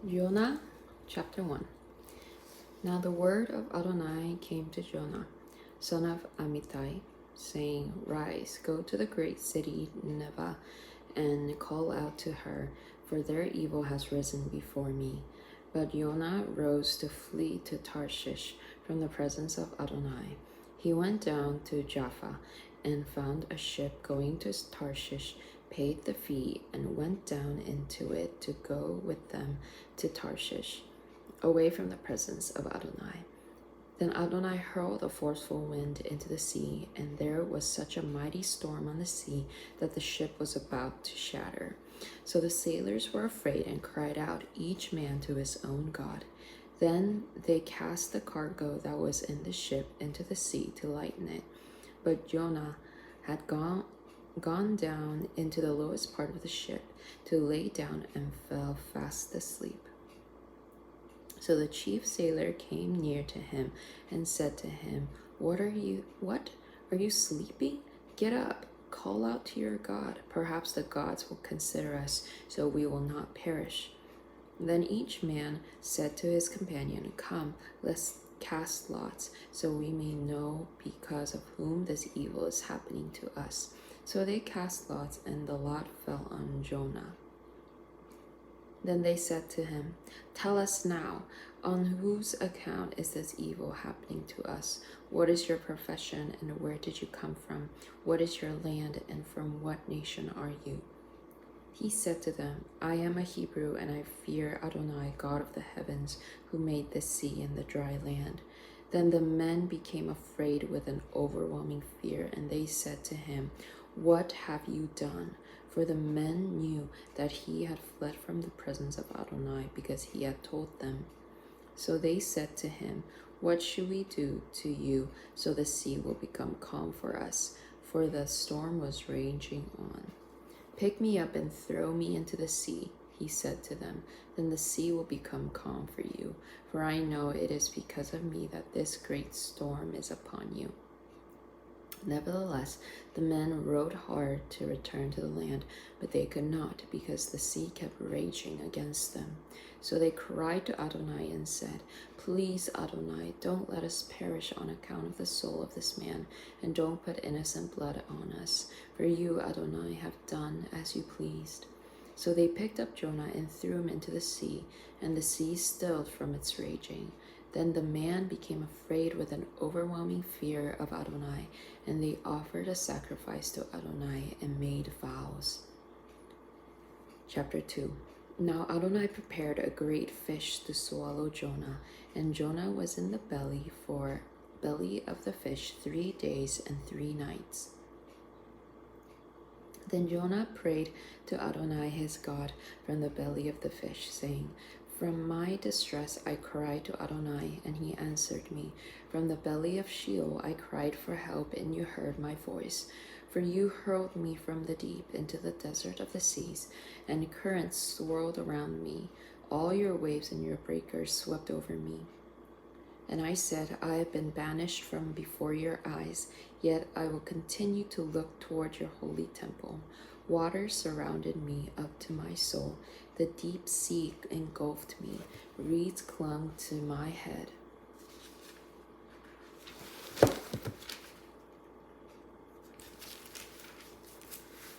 Jonah chapter 1. Now the word of Adonai came to Jonah, son of Amittai, saying, Rise, go to the great city Nineveh, and call out to her, for their evil has risen before me. But Jonah rose to flee to Tarshish from the presence of Adonai. He went down to Jaffa and found a ship going to Tarshish, paid the fee, and went down into it to go with them to Tarshish, away from the presence of Adonai. Then Adonai hurled a forceful wind into the sea, and there was such a mighty storm on the sea that the ship was about to shatter. So the sailors were afraid and cried out, each man to his own god. Then they cast the cargo that was in the ship into the sea to lighten it. But Jonah had gone down into the lowest part of the ship to lay down and fell fast asleep. So the chief sailor came near to him and said to him, What? Are you sleeping? Get up, call out to your God. Perhaps the gods will consider us, so we will not perish. Then each man said to his companion, Come, let's cast lots, so we may know because of whom this evil is happening to us. So they cast lots, and the lot fell on Jonah. Then they said to him, Tell us now, on whose account is this evil happening to us? What is your profession, and where did you come from? What is your land, and from what nation are you? He said to them, I am a Hebrew, and I fear Adonai, God of the heavens, who made the sea and the dry land. Then the men became afraid with an overwhelming fear, and they said to him, What have you done? For the men knew that he had fled from the presence of Adonai, because he had told them. So they said to him, What should we do to you so the sea will become calm for us? For the storm was raging on. Pick me up and throw me into the sea, he said to them. Then the sea will become calm for you, for I know it is because of me that this great storm is upon you. Nevertheless, the men rowed hard to return to the land, but they could not, because the sea kept raging against them. So they cried to Adonai and said, Please, Adonai, don't let us perish on account of the soul of this man, and don't put innocent blood on us, for you, Adonai, have done as you pleased. So they picked up Jonah and threw him into the sea, and the sea stilled from its raging. Then the man became afraid with an overwhelming fear of Adonai, and they offered a sacrifice to Adonai and made vows. Chapter 2. Now Adonai prepared a great fish to swallow Jonah, and Jonah was in the belly of the fish 3 days and 3 nights. Then Jonah prayed to Adonai his God from the belly of the fish, saying, From my distress I cried to Adonai, and he answered me. From the belly of Sheol I cried for help, and you heard my voice. For you hurled me from the deep into the desert of the seas, and currents swirled around me. All your waves and your breakers swept over me. And I said, I have been banished from before your eyes, yet I will continue to look toward your holy temple. Water surrounded me up to my soul. The deep sea engulfed me. Reeds clung to my head.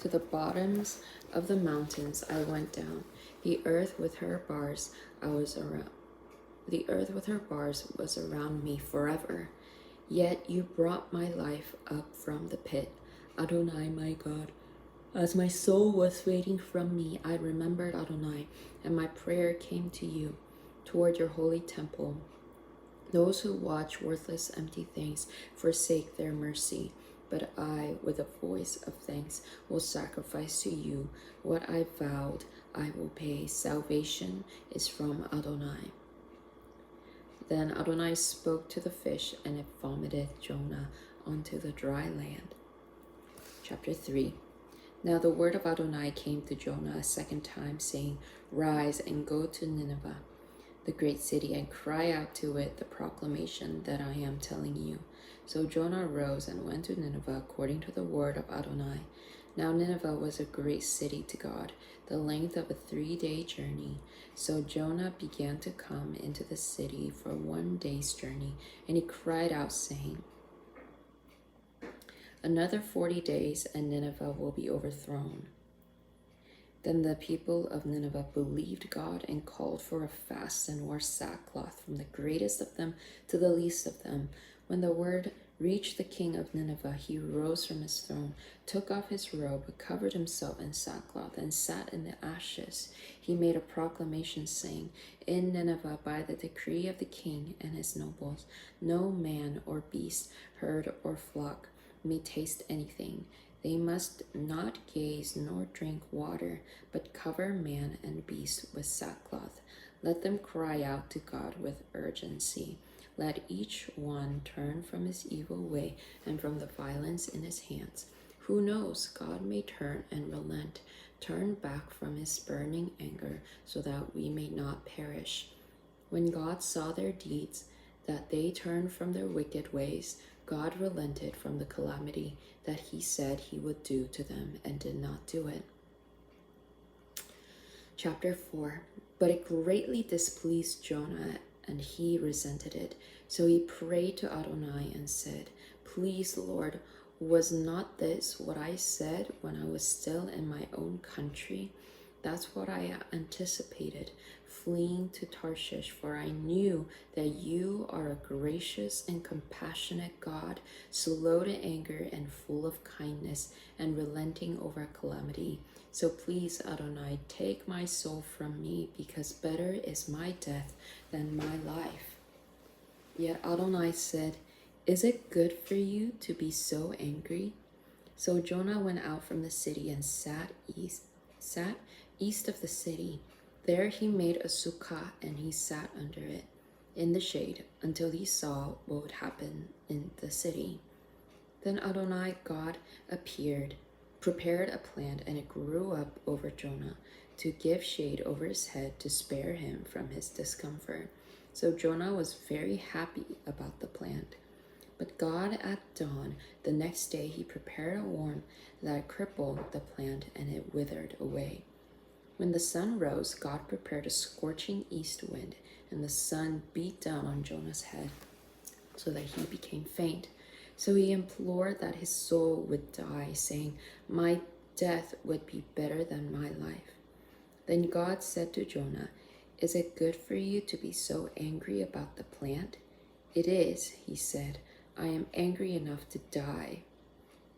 To the bottoms of the mountains I went down. The earth with her bars was around me forever. Yet you brought my life up from the pit, Adonai my God. As my soul was fading from me, I remembered Adonai, and my prayer came to you toward your holy temple. Those who watch worthless empty things forsake their mercy, but I, with a voice of thanks, will sacrifice to you what I vowed I will pay. Salvation is from Adonai. Then Adonai spoke to the fish, and it vomited Jonah onto the dry land. Chapter 3. Now the word of Adonai came to Jonah a second time, saying, Rise and go to Nineveh, the great city, and cry out to it the proclamation that I am telling you. So Jonah rose and went to Nineveh according to the word of Adonai. Now Nineveh was a great city to God, the length of a 3-day journey. So Jonah began to come into the city for 1 day's journey, and he cried out, saying, "Another 40 days, and Nineveh will be overthrown." Then the people of Nineveh believed God and called for a fast and wore sackcloth, from the greatest of them to the least of them. When the word reached the king of Nineveh, he rose from his throne, took off his robe, covered himself in sackcloth, and sat in the ashes. He made a proclamation, saying, "In Nineveh, by the decree of the king and his nobles, no man or beast, herd or flock may taste anything. They must not gaze nor drink water, but cover man and beast with sackcloth. Let them cry out to God with urgency. Let each one turn from his evil way and from the violence in his hands. Who knows, God may turn and relent, turn back from his burning anger, so that we may not perish." When God saw their deeds, that they turned from their wicked ways, God relented from the calamity that he said he would do to them, and did not do it. Chapter 4. But it greatly displeased Jonah, and he resented it. So he prayed to Adonai and said, "Please, Lord, was not this what I said when I was still in my own country? That's what I anticipated, fleeing to Tarshish, for I knew that you are a gracious and compassionate God, slow to anger and full of kindness, and relenting over calamity. So please, Adonai, take my soul from me, because better is my death than my life." Yet Adonai said, "Is it good for you to be so angry?" So Jonah went out from the city and sat east of the city. There he made a sukkah, and he sat under it in the shade until he saw what would happen in the city. Then Adonai God appeared, prepared a plant, and it grew up over Jonah to give shade over his head, to spare him from his discomfort. So Jonah was very happy about the plant. But God, at dawn the next day, he prepared a worm that crippled the plant, and it withered away. When the sun rose, God prepared a scorching east wind, and the sun beat down on Jonah's head, so that he became faint. So he implored that his soul would die, saying, "My death would be better than my life." Then God said to Jonah, "Is it good for you to be so angry about the plant?" "It is," he said. "I am angry enough to die."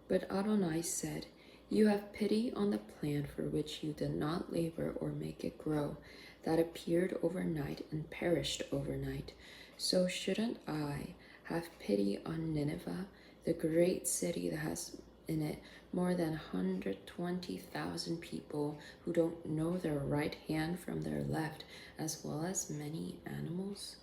But Adonai said, "You have pity on the plant for which you did not labor or make it grow, that appeared overnight and perished overnight. So shouldn't I have pity on Nineveh, the great city that has in it more than 120,000 people who don't know their right hand from their left, as well as many animals?"